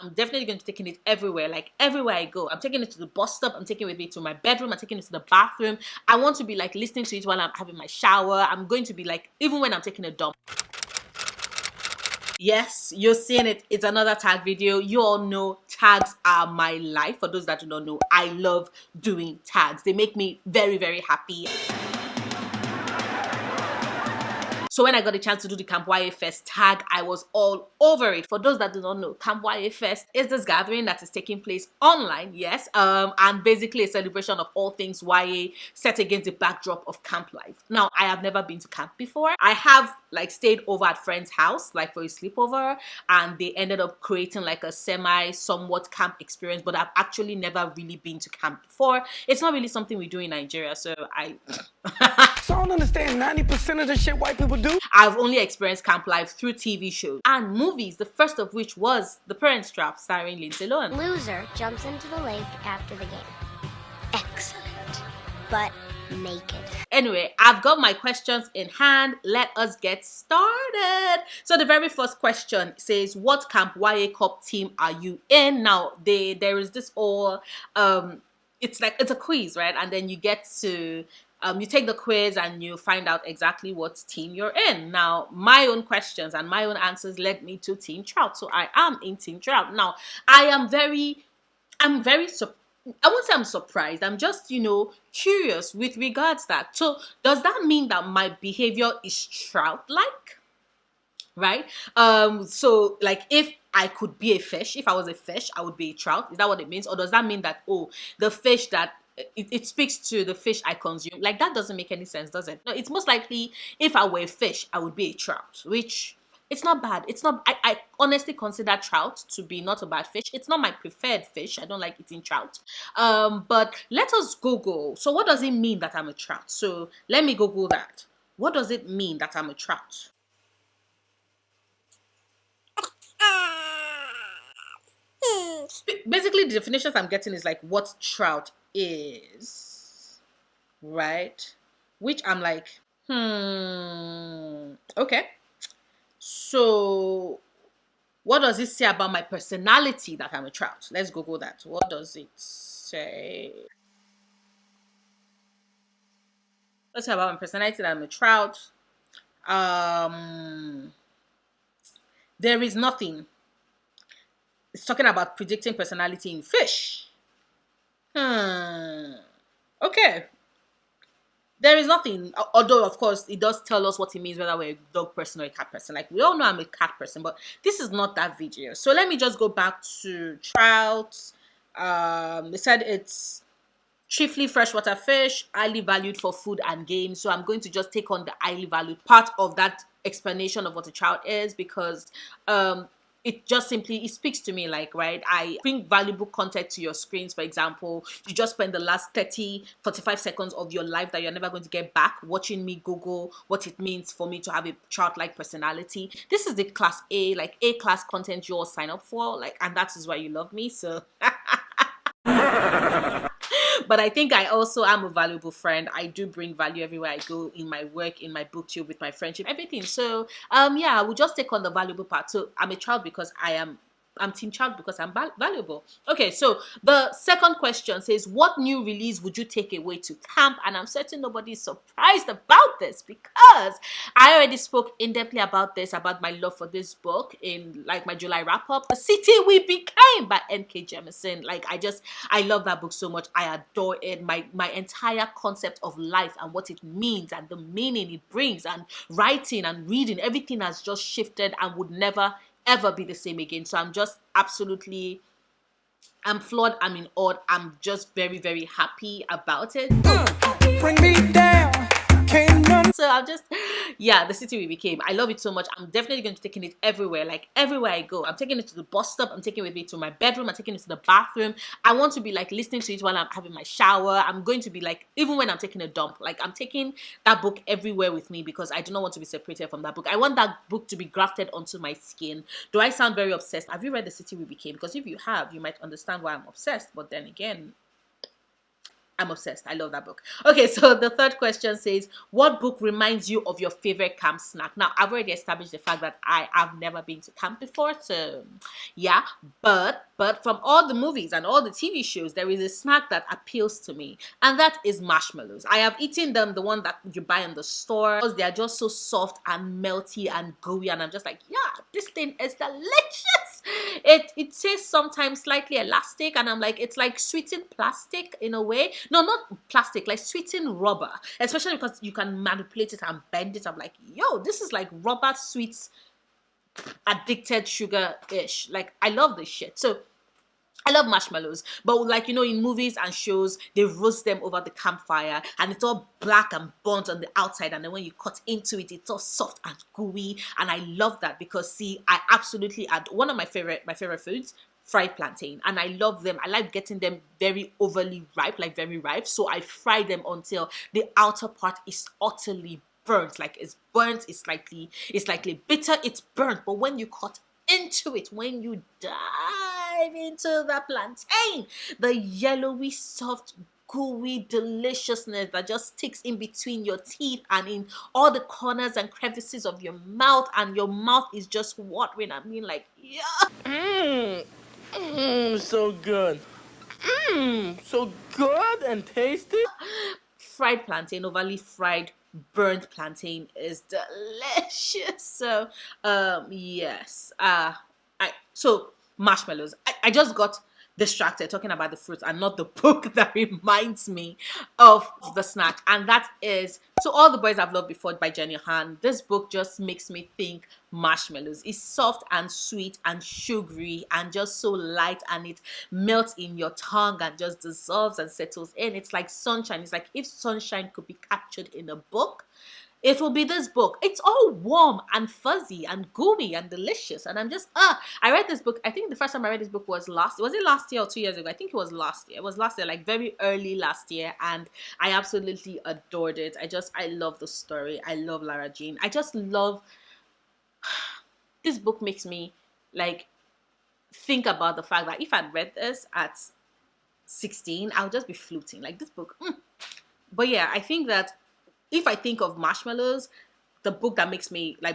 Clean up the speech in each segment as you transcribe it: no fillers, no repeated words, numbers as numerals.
I'm definitely going to be taking it everywhere, like everywhere I go. I'm taking it to the bus stop, I'm taking it with me to my bedroom, I'm taking it to the bathroom. I want to be like listening to it while I'm having my shower. I'm going to be like, even when I'm taking a dump. Yes, you're seeing it. It's another tag video. You all know tags are my life. For those that do not know, I love doing tags. They make me very, very happy. So when I got the chance to do the Camp YFS tag, I was all over it. For those that do not know, Camp YFS is this gathering that is taking place online, yes, and basically a celebration of all things YA set against the backdrop of camp life. Now, I have never been to camp before. I have like stayed over at friend's house, like for a sleepover, and they ended up creating like a somewhat camp experience, but I've actually never really been to camp before. It's not really something we do in Nigeria, so So I don't understand 90% of the shit white people do. I've only experienced camp life through TV shows and movies, the first of which was The Parents Trap, starring Lindsay Lohan. Loser jumps into the lake after the game. Excellent. But naked. Anyway, I've got my questions in hand. Let us get started. So the very first question says, what Camp YA Cup team are you in? Now, there is this all, it's a quiz, right? And then you get to you take the quiz and you find out exactly what team you're in. Now, my own questions and my own answers led me to Team Trout. So I am in Team Trout. Now, I'm very I won't say I'm surprised. I'm just, curious with regards that. So does that mean that my behavior is Trout-like? Right? So like if I could be a fish, if I was a fish, I would be a trout. Is that what it means? Or does that mean that, the fish that it speaks to the fish I consume? Like, that doesn't make any sense, does it? No, it's most likely if I were a fish, I would be a trout, which it's not bad. It's not, I honestly consider trout to be not a bad fish. It's not my preferred fish. I don't like eating trout. But let us Google. So what does it mean that I'm a trout? So let me Google that. What does it mean that I'm a trout? Basically, the definitions I'm getting is like what trout is, right? Which I'm like, okay. So what does it say about my personality that I'm a trout? Let's Google that. What does it say? Let's say about my personality that I'm a trout. There is nothing. It's talking about predicting personality in fish. Okay. There is nothing, although of course it does tell us what it means whether we're a dog person or a cat person. Like, we all know I'm a cat person, but this is not that video. So let me just go back to trout. They said it's chiefly freshwater fish, highly valued for food and games. So I'm going to just take on the highly valued part of that explanation of what a trout is, because it just simply, it speaks to me, like, right, I bring valuable content to your screens. For example, you just spend the last 45 seconds of your life that you're never going to get back watching me Google what it means for me to have a trout-like personality. This is the class A, like A-class content you all sign up for, like, and that is why you love me. So but I think I also am a valuable friend. I do bring value everywhere I go, in my work, in my booktube, with my friendship, everything. So yeah, we'll just take on the valuable part. So I'm a child because I'm Team Child because I'm valuable. Okay, so the second question says, what new release would you take away to camp? And I'm certain nobody's surprised about this, because I already spoke in-depthly about this, about my love for this book in like my July wrap-up, The City We Became by N.K. Jemisin. Like, I love that book so much. I adore it. My entire concept of life and what it means and the meaning it brings, and writing and reading, everything has just shifted and would never ever be the same again. So I'm just absolutely, I'm floored, I'm in awe, I'm just very, very happy about it. Bring me down. So I'm just, yeah, The City We Became. I love it so much. I'm definitely going to be taking it everywhere, like everywhere I go. I'm taking it to the bus stop, I'm taking it with me to my bedroom, I'm taking it to the bathroom. I want to be like listening to it while I'm having my shower. I'm going to be like, even when I'm taking a dump, like I'm taking that book everywhere with me, because I do not want to be separated from that book. I want that book to be grafted onto my skin. Do I sound very obsessed? Have you read The City We Became? Because if you have, you might understand why I'm obsessed. But then again, I'm obsessed. I love that book. Okay, so the third question says, what book reminds you of your favorite camp snack? Now, I've already established the fact that I have never been to camp before, so yeah. But from all the movies and all the TV shows, there is a snack that appeals to me, and that is marshmallows. I have eaten them, the one that you buy in the store. They are just so soft and melty and gooey, and I'm just like, yeah, this thing is delicious. It says sometimes slightly elastic, and I'm like, it's like sweetened plastic in a way. No, not plastic, like sweetened rubber, especially because you can manipulate it and bend it. I'm like, yo, this is like rubber sweets, addicted sugar-ish. Like, I love this shit. So I love marshmallows, but like, you know, in movies and shows, they roast them over the campfire and it's all black and burnt on the outside, and then when you cut into it, it's all soft and gooey, and I love that because, see, I absolutely add one of my favorite foods, fried plantain, and I love them. I like getting them very overly ripe, like very ripe, so I fry them until the outer part is utterly burnt. Like, it's burnt, it's slightly bitter, it's burnt, but when you cut into it, when you dive into the plantain, the yellowy, soft, gooey deliciousness that just sticks in between your teeth and in all the corners and crevices of your mouth, and your mouth is just watering. I mean, like, yeah. So good. So good and tasty. Fried plantain, overly fried, burnt plantain is delicious. So yes, so marshmallows. I just got distracted talking about the fruit and not the book that reminds me of the snack, and that is To All the Boys I've Loved Before by Janae. This book just makes me think marshmallows. It's soft and sweet and sugary and just so light, and it melts in your tongue and just dissolves and settles in. It's like sunshine. It's like if sunshine could be captured in a book, it will be this book. It's all warm and fuzzy and gooey and delicious. And I'm just, I read this book. I think the first time I read this book was it last year or 2 years ago? I think it was last year. It was last year, like very early last year. And I absolutely adored it. I love the story. I love Lara Jean. I just love, this book makes me like think about the fact that if I'd read this at 16, I would just be fluting. Like, this book. But yeah, I think that if I think of marshmallows, the book that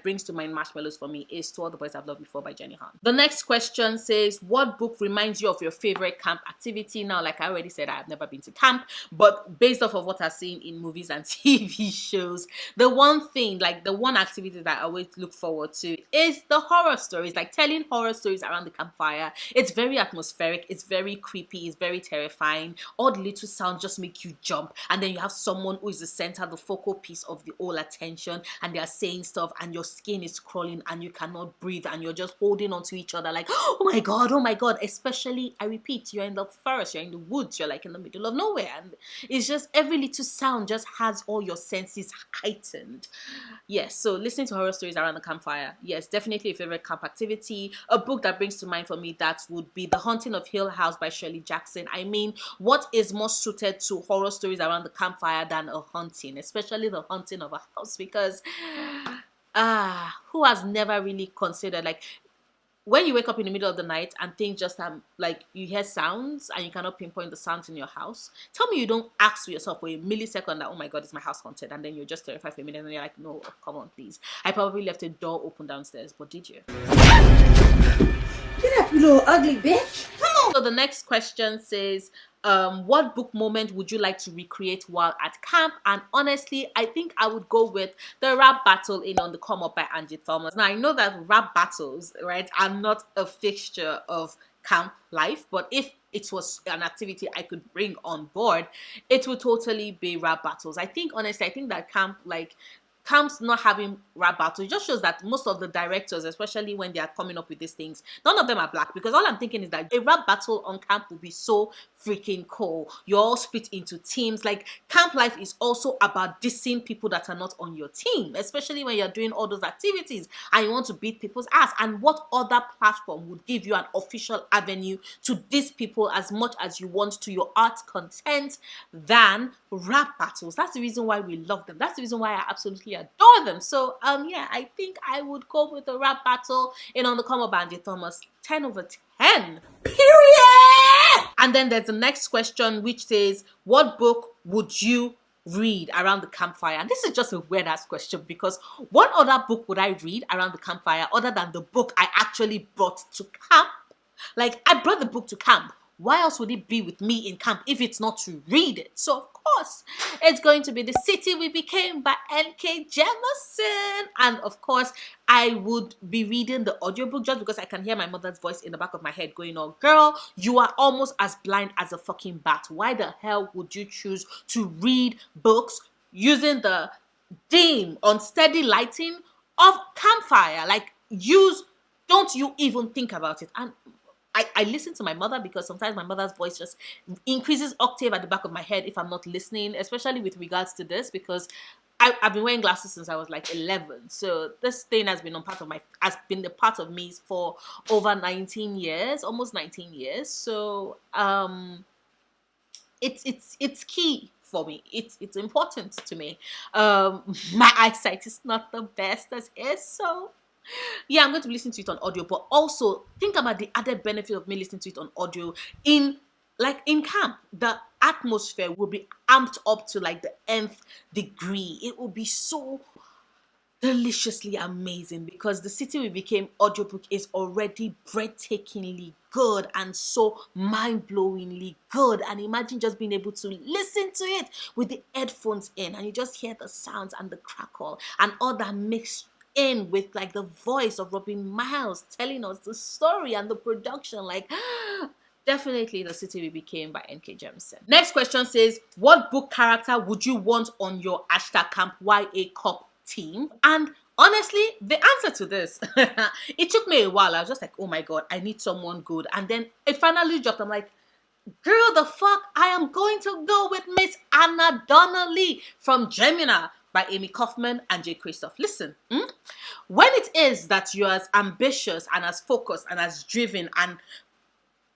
brings to mind marshmallows for me is To All the Boys I've Loved Before by Janae. The next question says, what book reminds you of your favorite camp activity? Now, like I already said, I have never been to camp, but based off of what I've seen in movies and TV shows, the one activity that I always look forward to is the horror stories, like telling horror stories around the campfire. It's very atmospheric, it's very creepy, it's very terrifying. All the little sounds just make you jump, and then you have someone who is the center, the focal piece of the whole attention, and they are saying stuff, and your skin is crawling and you cannot breathe, and you're just holding on to each other like, oh my god. Especially, I repeat, you're in the forest, you're in the woods, you're like in the middle of nowhere, and it's just every little sound just has all your senses heightened. Yes, so listening to horror stories around the campfire, yes, definitely a favorite camp activity. A book that brings to mind for me, that would be The Haunting of Hill House by Shirley Jackson. I mean, what is more suited to horror stories around the campfire than a haunting, especially the haunting of a house? Because who has never really considered, like, when you wake up in the middle of the night and things just like, you hear sounds and you cannot pinpoint the sounds in your house? Tell me you don't ask yourself for a millisecond that, oh my god, is my house haunted? And then you're just terrified for a minute and you're like, no, come on, please. I probably left a door open downstairs, but did you? Get up, you little ugly bitch. Come on. So the next question says, what book moment would you like to recreate while at camp? And honestly, I think I would go with the rap battle in On the Come Up by Angie Thomas. Now, I know that rap battles, right, are not a fixture of camp life, but if it was an activity I could bring on board, it would totally be rap battles. Honestly, I think that camps not having rap battles just shows that most of the directors, especially when they are coming up with these things, none of them are black. Because all I'm thinking is that a rap battle on camp would be so freaking cool. You're all split into teams. Like, camp life is also about dissing people that are not on your team, especially when you're doing all those activities and you want to beat people's ass. And what other platform would give you an official avenue to diss people as much as you want to your art content than rap battles? That's the reason why we love them. That's the reason why I absolutely adore them. So yeah, I think I would go with the rap battle in On the Come Up by Angie Thomas. 10 over 10. Period. And then there's the next question, which says, what book would you read around the campfire? And this is just a weird ass question, because what other book would I read around the campfire other than the book I actually brought to camp? Like, I brought the book to camp. Why else would it be with me in camp if it's not to read it? So, of course, it's going to be The City We Became by N.K. Jemisin. And, of course, I would be reading the audiobook just because I can hear my mother's voice in the back of my head going, oh, girl, you are almost as blind as a fucking bat. Why the hell would you choose to read books using the dim, unsteady lighting of campfire? Like, don't you even think about it. And I listen to my mother because sometimes my mother's voice just increases octave at the back of my head if I'm not listening, especially with regards to this, because I've been wearing glasses since I was like 11. So this thing has been a part of me for over 19 years, almost 19 years. So it's key for me. It's important to me. My eyesight is not the best as is, so yeah, I'm going to be listening to it on audio, but also think about the added benefit of me listening to it on audio. In camp, the atmosphere will be amped up to like the nth degree. It will be so deliciously amazing because The City We Became audiobook is already breathtakingly good and so mind-blowingly good. And imagine just being able to listen to it with the headphones in and you just hear the sounds and the crackle and all that mixed in with like the voice of Robin Miles telling us the story and the production. Like, definitely The City We Became by N.K. Jemisin. Next question says, what book character would you want on your #Camp YA Cup team? And honestly, the answer to this, it took me a while. I was just like, oh my god, I need someone good. And then it finally dropped. I'm like, girl, the fuck, I am going to go with Miss Anna Donnelly from Gemini by Amy Kaufman and Jay Christoph. Listen, when it is that you're as ambitious and as focused and as driven and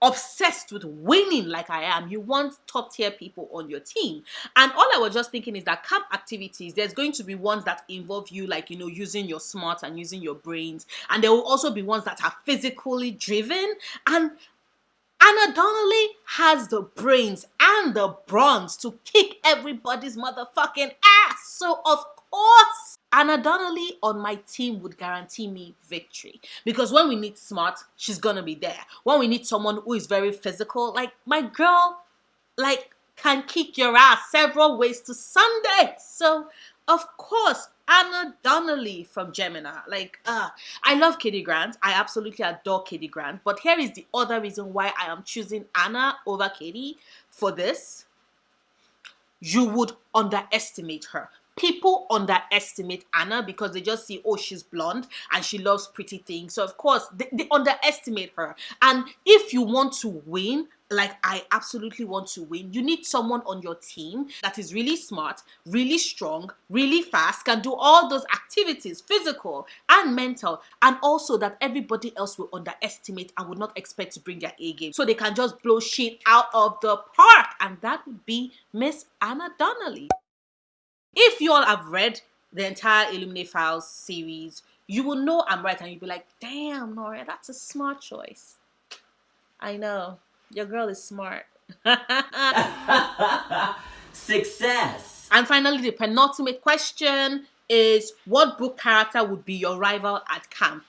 obsessed with winning like I am, you want top tier people on your team. And all I was just thinking is that camp activities, there's going to be ones that involve you, like, you know, using your smarts and using your brains. And there will also be ones that are physically driven. And Anna Donnelly has the brains and the bronze to kick everybody's motherfucking ass. So, of course, Anna Donnelly on my team would guarantee me victory. Because when we need smart, she's gonna be there. When we need someone who is very physical, like my girl, like, can kick your ass several ways to Sunday. So, of course, Anna Donnelly from Gemini. Like, I love Katie Grant. I absolutely adore Katie Grant. But here is the other reason why I am choosing Anna over Katie for this. You would underestimate her. People underestimate Anna because they just see, oh, she's blonde and she loves pretty things. So, of course, they underestimate her. And if you want to win, like I absolutely want to win, you need someone on your team that is really smart, really strong, really fast, can do all those activities, physical and mental, and also that everybody else will underestimate and would not expect to bring their A game. So they can just blow shit out of the park. And that would be Miss Anna Donnelly. If you all have read the entire Illuminate Files series, you will know I'm right and you'll be like, damn, Nora, that's a smart choice. I know. Your girl is smart. Success! And finally, the penultimate question is, what book character would be your rival at camp?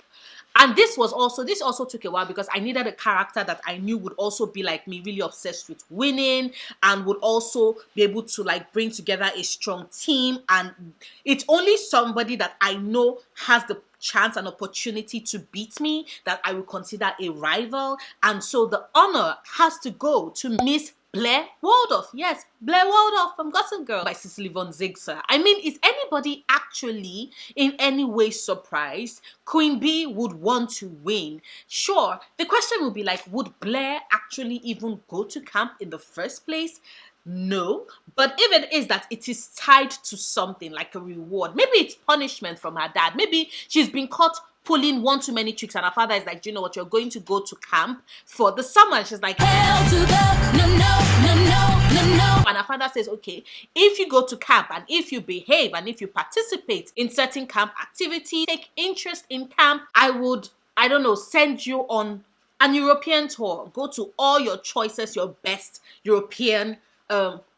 And this also took a while because I needed a character that I knew would also be like me, really obsessed with winning and would also be able to like bring together a strong team. And it's only somebody that I know has the chance and opportunity to beat me that I would consider a rival. And so the honor has to go to Miss Blair Waldorf. Yes, Blair Waldorf from Gossip Girl by Cicely Von Ziegler. I mean, is anybody actually in any way surprised Queen Bee would want to win? Sure, the question would be like, would Blair actually even go to camp in the first place? No, but if it is that it is tied to something like a reward, maybe it's punishment from her dad, maybe she's been caught pulling one too many tricks and her father is like, do you know what, you're going to go to camp for the summer. And she's like, hell to the no, no. And her father says, okay, if you go to camp and if you behave and if you participate in certain camp activity, take interest in camp, I would, I don't know, send you on An European tour. Go to all your choices, your best European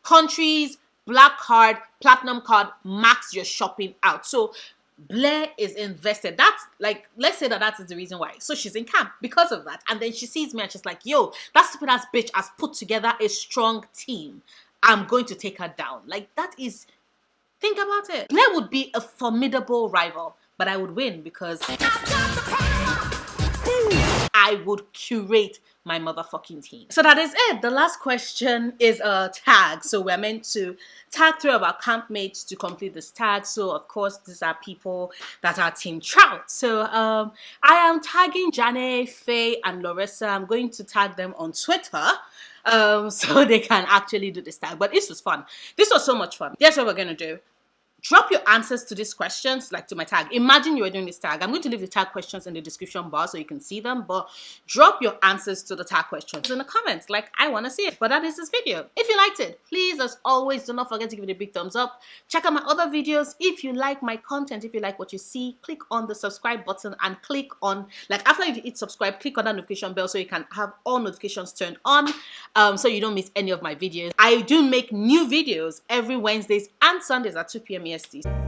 countries, black card, platinum card, max your shopping out. So Blair is invested. That's like, let's say that is the reason why. So she's in camp because of that. And then she sees me and she's like, yo, that stupid ass bitch has put together a strong team. I'm going to take her down. Like, that is, think about it. Blair would be a formidable rival, but I would win because I would curate my motherfucking team. So that is it. The last question is a tag. So we're meant to tag 3 of our campmates to complete this tag. So of course, these are people that are Team Trout. So I am tagging Janae, Faye, and Larissa. I'm going to tag them on Twitter. So they can actually do this tag. But this was fun. This was so much fun. Here's what we're gonna do. Drop your answers to these questions, like to my tag. Imagine you were doing this tag. I'm going to leave the tag questions in the description bar so you can see them, but drop your answers to the tag questions in the comments. Like, I want to see it. But that is this video. If you liked it, please, as always, do not forget to give it a big thumbs up. Check out my other videos. If you like my content, if you like what you see, click on the subscribe button and click on, like, after you hit subscribe, click on that notification bell so you can have all notifications turned on, so you don't miss any of my videos. I do make new videos every Wednesdays and Sundays at 2 p.m. EST.